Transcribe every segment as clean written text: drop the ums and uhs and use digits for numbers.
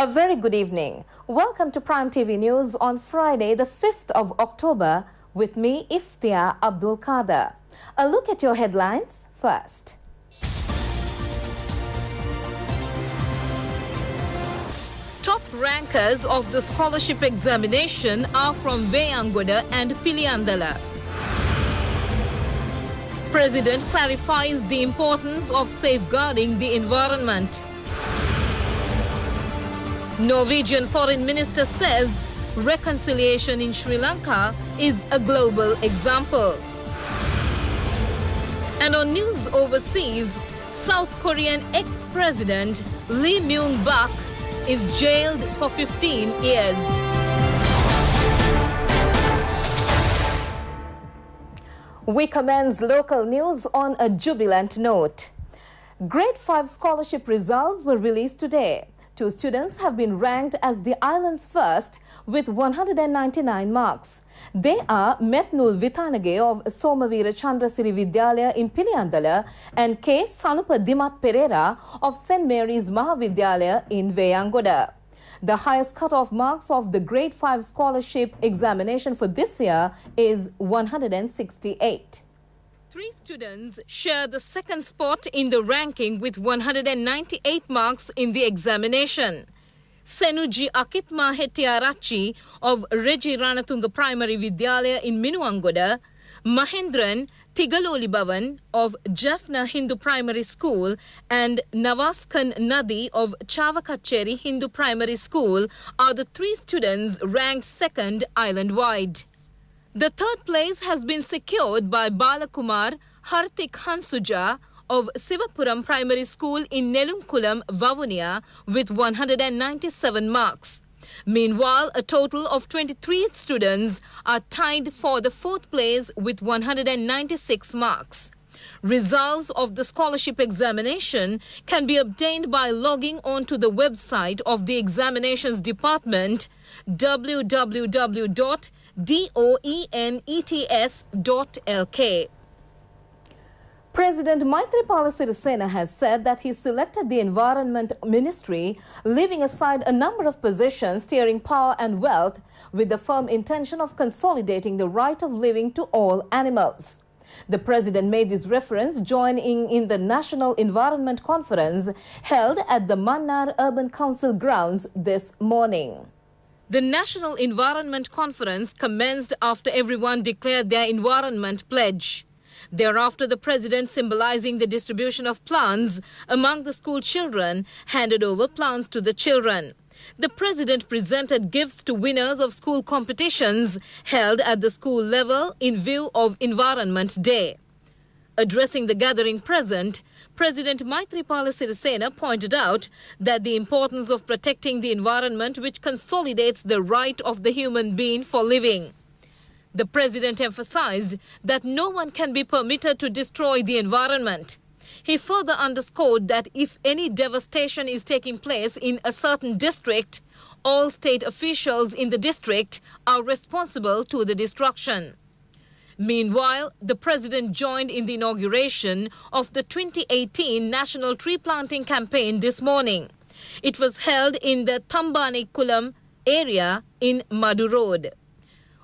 A very good evening. Welcome to Prime TV News on Friday, the 5th of October, with me, Iftia Abdul Kader. A look at your headlines first. Top rankers of the scholarship examination are from Veyangoda and Piliandala. President clarifies the importance of safeguarding the environment. Norwegian Foreign Minister says reconciliation in Sri Lanka is a global example. And on news overseas, South Korean ex-president Lee Myung-bak is jailed for 15 years. We commence local news on a jubilant note. Grade 5 scholarship results were released today. 2 students have been ranked as the island's first with 199 marks. They are Metnul Vitanage of Somavira Chandrasiri Vidyalaya in Piliandala and K. Sanupa Dimat Pereira of St. Mary's Mahavidyalaya in Veyangoda. The highest cut-off marks of the Grade 5 scholarship examination for this year is 168. 3 students share the second spot in the ranking with 198 marks in the examination. Senuji Akitma Hetiarachi of Regi Ranatunga Primary Vidyalaya in Minuangoda, Mahendran Tigaloli Bhavan of Jaffna Hindu Primary School and Navaskan Nadi of Chavakacheri Hindu Primary School are the 3 students ranked second island-wide. The third place has been secured by Balakumar Hartik Hansuja of Sivapuram Primary School in Nelunkulam, Vavonia with 197 marks. Meanwhile, a total of 23 students are tied for the 4th place with 196 marks. Results of the scholarship examination can be obtained by logging on to the website of the examinations department www.doenets.lk. President Maithripala Sirisena has said that he selected the Environment Ministry, leaving aside a number of positions steering power and wealth with the firm intention of consolidating the right of living to all animals. The president made this reference joining in the National Environment Conference held at the Mannar Urban Council grounds this morning. The National Environment Conference commenced after everyone declared their environment pledge. Thereafter, the president, symbolizing the distribution of plants among the school children, handed over plants to the children. The president presented gifts to winners of school competitions held at the school level in view of Environment Day. Addressing the gathering present, President Maithripala Sirisena pointed out that the importance of protecting the environment which consolidates the right of the human being for living. The president emphasized that no one can be permitted to destroy the environment. He further underscored that if any devastation is taking place in a certain district, all state officials in the district are responsible to the destruction. Meanwhile, the president joined in the inauguration of the 2018 National Tree Planting Campaign this morning. It was held in the Thambani Kulam area in Madu Road.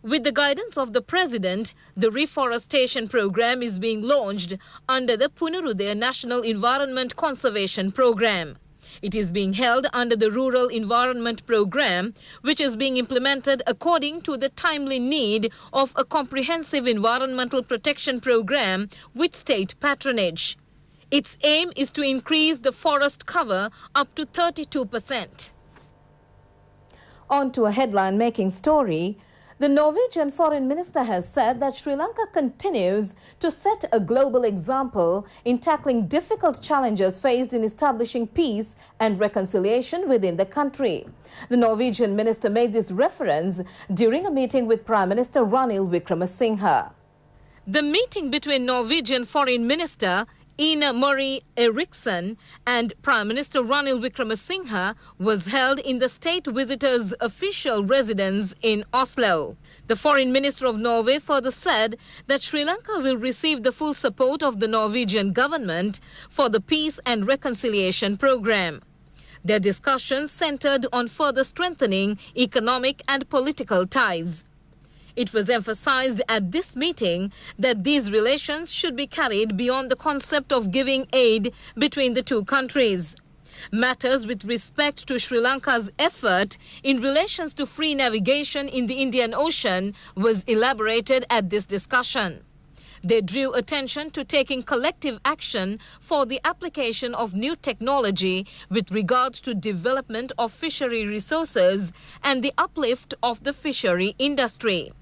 With the guidance of the president, the reforestation program is being launched under the Punarudaya National Environment Conservation Program. It is being held under the Rural Environment Program, which is being implemented according to the timely need of a comprehensive environmental protection program with state patronage. Its aim is to increase the forest cover up to 32%. On to a headline-making story. The Norwegian Foreign Minister has said that Sri Lanka continues to set a global example in tackling difficult challenges faced in establishing peace and reconciliation within the country. The Norwegian minister made this reference during a meeting with Prime Minister Ranil Wickremesinghe. The meeting between Norwegian Foreign Minister Ina Marie Eriksson and Prime Minister Ranil Wickremesinghe was held in the state visitor's official residence in Oslo. The Foreign Minister of Norway further said that Sri Lanka will receive the full support of the Norwegian government for the Peace and Reconciliation Program. Their discussions centered on further strengthening economic and political ties. It was emphasized at this meeting that these relations should be carried beyond the concept of giving aid between the two countries. Matters with respect to Sri Lanka's effort in relations to free navigation in the Indian Ocean was elaborated at this discussion. They drew attention to taking collective action for the application of new technology with regard to development of fishery resources and the uplift of the fishery industry.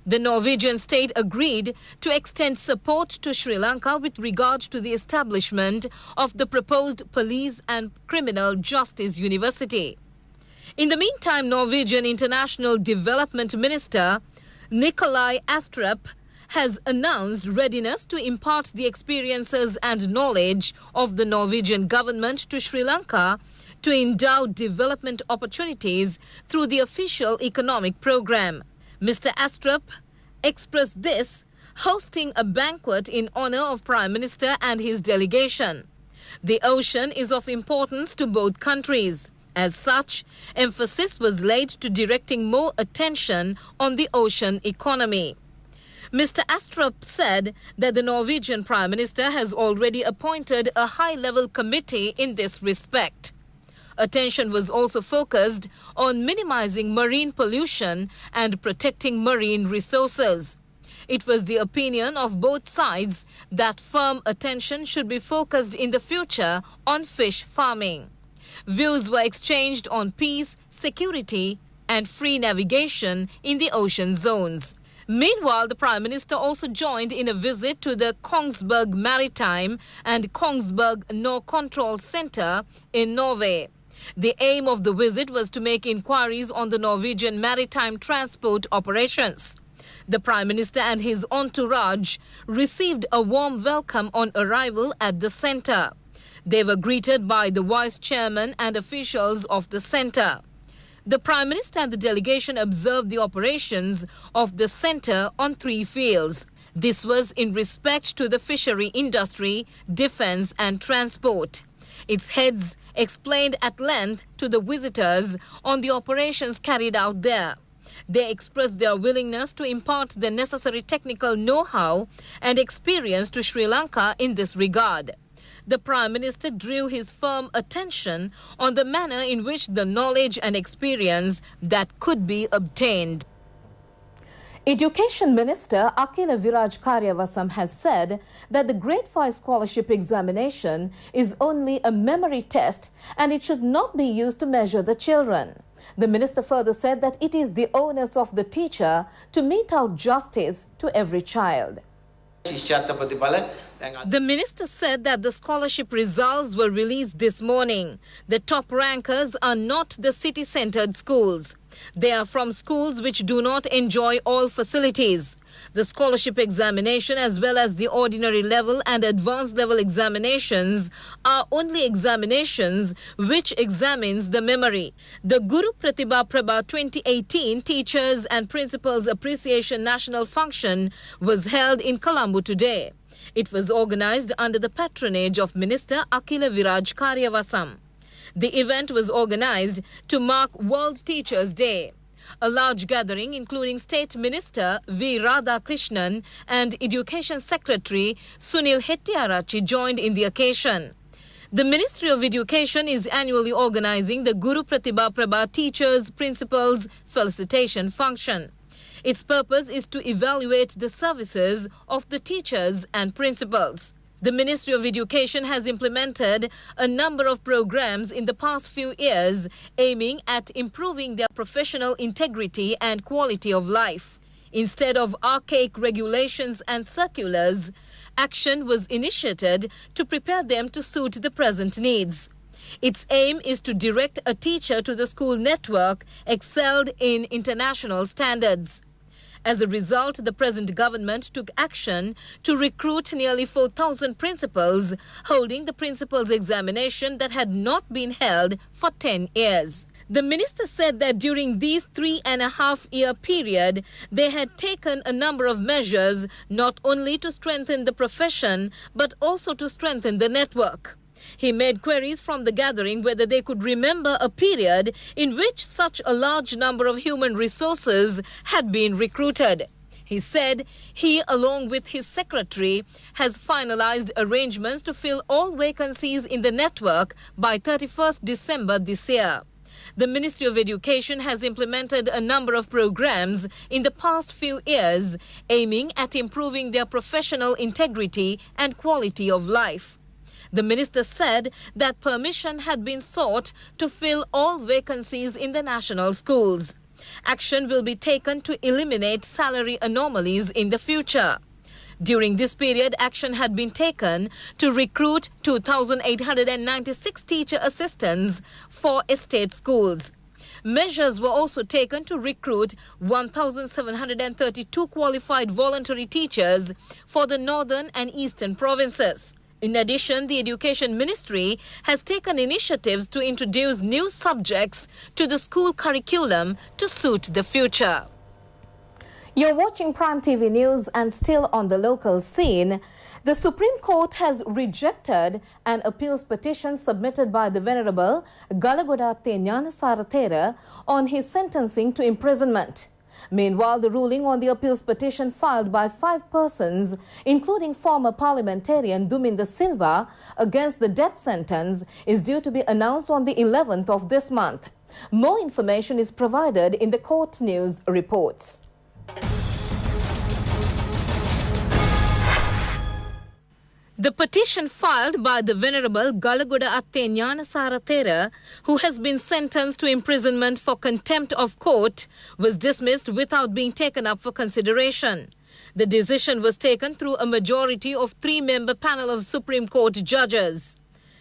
The Norwegian state agreed to extend support to Sri Lanka with regard to the establishment of the proposed Police and Criminal Justice University. In the meantime, Norwegian International Development Minister Nikolai Astrup has announced readiness to impart the experiences and knowledge of the Norwegian government to Sri Lanka to endow development opportunities through the official economic program. Mr. Astrup expressed this hosting a banquet in honor of Prime Minister and his delegation. The ocean is of importance to both countries. As such, emphasis was laid to directing more attention on the ocean economy. Mr. Astrup said that the Norwegian Prime Minister has already appointed a high-level committee in this respect. Attention was also focused on minimizing marine pollution and protecting marine resources. It was the opinion of both sides that firm attention should be focused in the future on fish farming. Views were exchanged on peace, security, and free navigation in the ocean zones. Meanwhile, the Prime Minister also joined in a visit to the Kongsberg Maritime and Kongsberg Nord Control Center in Norway. The aim of the visit was to make inquiries on the Norwegian maritime transport operations. The Prime Minister and his entourage received a warm welcome on arrival at the center. They were greeted by the Vice Chairman and officials of the center. The Prime Minister and the delegation observed the operations of the center on 3 fields. This was in respect to the fishery industry, defense and transport. Its heads explained at length to the visitors on the operations carried out there. They expressed their willingness to impart the necessary technical know-how and experience to Sri Lanka in this regard. The Prime Minister drew his firm attention on the manner in which the knowledge and experience that could be obtained. Education Minister Akila Viraj Karyavasam has said that the Grade 5 scholarship examination is only a memory test and it should not be used to measure the children. The minister further said that it is the onus of the teacher to mete out justice to every child. The minister said that the scholarship results were released this morning. The top rankers are not the city-centered schools. They are from schools which do not enjoy all facilities. The scholarship examination as well as the ordinary level and advanced level examinations are only examinations which examines the memory. The Guru Pratibha Prabha 2018 Teachers and Principals Appreciation National Function was held in Colombo today. It was organized under the patronage of Minister Akila Viraj Karyavasam. The event was organized to mark World Teachers' Day. A large gathering including State Minister V. Radhakrishnan and Education Secretary Sunil Hettiarachchi joined in the occasion. The Ministry of Education is annually organizing the Guru Pratibha Prabha Teachers Principals Felicitation Function. Its purpose is to evaluate the services of the teachers and principals. The Ministry of Education has implemented a number of programs in the past few years aiming at improving their professional integrity and quality of life. Instead of archaic regulations and circulars, action was initiated to prepare them to suit the present needs. Its aim is to direct a teacher to the school network excelled in international standards. As a result, the present government took action to recruit nearly 4,000 principals, holding the principals' examination that had not been held for 10 years. The minister said that during these 3.5-year period, they had taken a number of measures not only to strengthen the profession, but also to strengthen the network. He made queries from the gathering whether they could remember a period in which such a large number of human resources had been recruited. He said he, along with his secretary, has finalized arrangements to fill all vacancies in the network by 31st December this year. The Ministry of Education has implemented a number of programs in the past few years aiming at improving their professional integrity and quality of life. The minister said that permission had been sought to fill all vacancies in the national schools. Action will be taken to eliminate salary anomalies in the future. During this period, action had been taken to recruit 2,896 teacher assistants for estate schools. Measures were also taken to recruit 1,732 qualified voluntary teachers for the northern and eastern provinces. In addition, the Education Ministry has taken initiatives to introduce new subjects to the school curriculum to suit the future. You're watching Prime TV News, and still on the local scene, the Supreme Court has rejected an appeals petition submitted by the Venerable Galagoda Gnanasaratera on his sentencing to imprisonment. Meanwhile, the ruling on the appeals petition filed by 5 persons, including former parliamentarian Duminda Silva, against the death sentence is due to be announced on the 11th of this month. More information is provided in the court news reports. The petition filed by the Venerable Galagoda Gnanasaratera, who has been sentenced to imprisonment for contempt of court, was dismissed without being taken up for consideration. The decision was taken through a majority of 3-member panel of Supreme Court judges.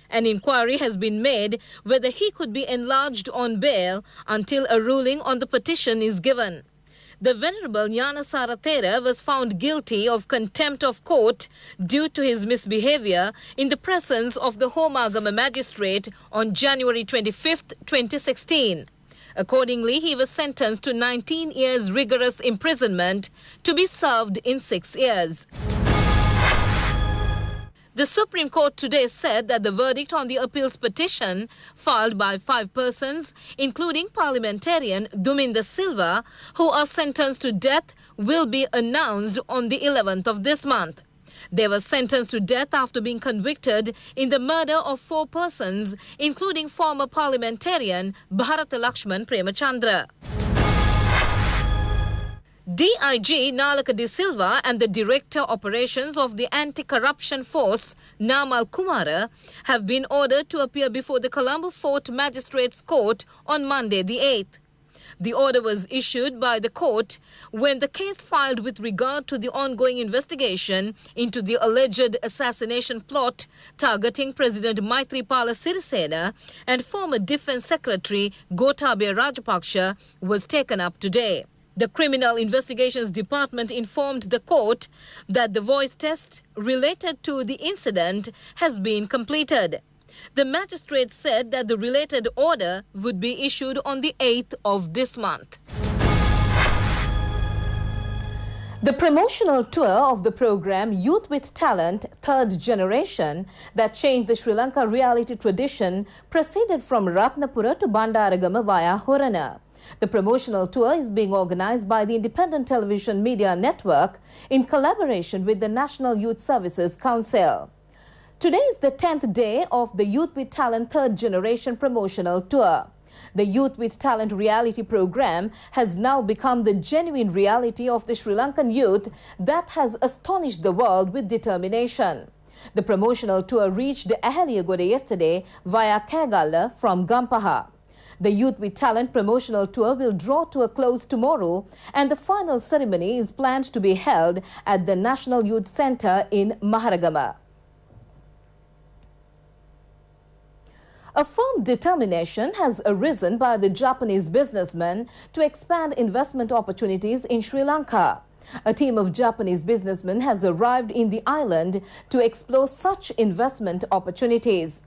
An inquiry has been made whether he could be enlarged on bail until a ruling on the petition is given. The Venerable Gnanasaratera was found guilty of contempt of court due to his misbehavior in the presence of the Homagama magistrate on January 25, 2016. Accordingly, he was sentenced to 19 years rigorous imprisonment to be served in 6 years. The Supreme Court today said that the verdict on the appeals petition filed by 5 persons, including parliamentarian Duminda Silva, who are sentenced to death, will be announced on the 11th of this month. They were sentenced to death after being convicted in the murder of 4 persons, including former parliamentarian Bharata Lakshman Premachandra. DIG Nalaka De Silva and the Director Operations of the Anti-Corruption Force, Namal Kumara, have been ordered to appear before the Colombo Fort Magistrates Court on Monday the 8th. The order was issued by the court when the case filed with regard to the ongoing investigation into the alleged assassination plot targeting President Maithripala Sirisena and former Defence Secretary Gotabaya Rajapaksa was taken up today. The Criminal Investigations Department informed the court that the voice test related to the incident has been completed. The magistrate said that the related order would be issued on the 8th of this month. The promotional tour of the program Youth with Talent, Third Generation, that changed the Sri Lanka reality tradition, proceeded from Ratnapura to Bandaragama via Horana. The promotional tour is being organized by the Independent Television Media Network in collaboration with the National Youth Services Council. Today is the 10th day of the Youth with Talent Third Generation promotional tour. The Youth with Talent reality program has now become the genuine reality of the Sri Lankan youth that has astonished the world with determination. The promotional tour reached Ahaliyagoda yesterday via Kagalla from Gampaha. The Youth with Talent promotional tour will draw to a close tomorrow, and the final ceremony is planned to be held at the National Youth Centre in Maharagama. A firm determination has arisen by the Japanese businessmen to expand investment opportunities in Sri Lanka. A team of Japanese businessmen has arrived in the island to explore such investment opportunities.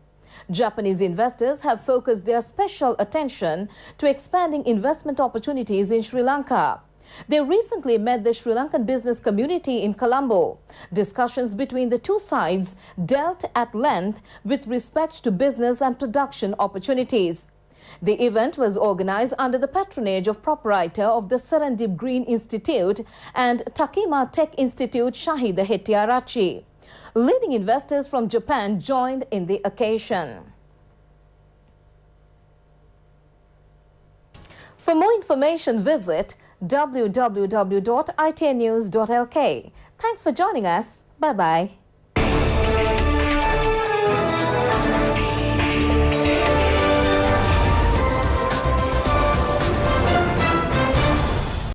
Japanese investors have focused their special attention to expanding investment opportunities in Sri Lanka. They recently met the Sri Lankan business community in Colombo. Discussions between the two sides dealt at length with respect to business and production opportunities. The event was organized under the patronage of proprietor of the Serendip Green Institute and Takima Tech Institute Shahida Hettiarachchi. Leading investors from Japan joined in the occasion. For more information, visit www.itnews.lk. Thanks for joining us. Bye-bye.